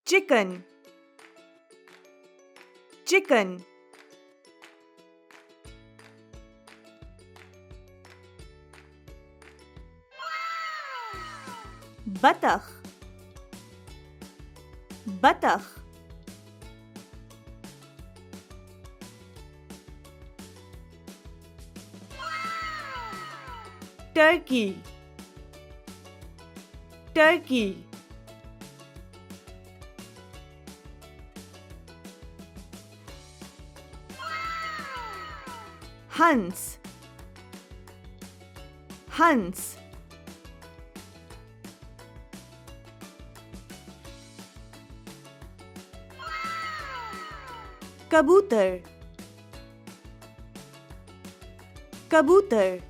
chicken, chicken. Batach, batach. Turkey, turkey. Hans, Hans. Kabooter, kabooter.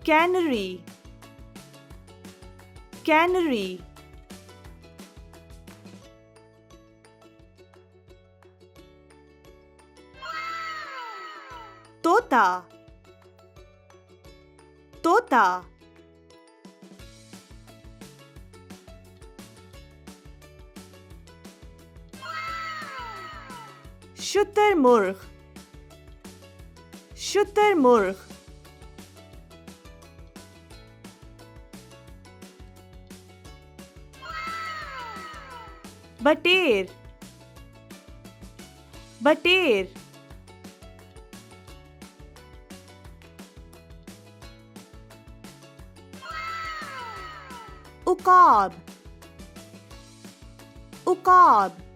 Canary, canary. Tota, tota. Schutermurg, schutermurg. Bateer, bateer. Uqab, uqab.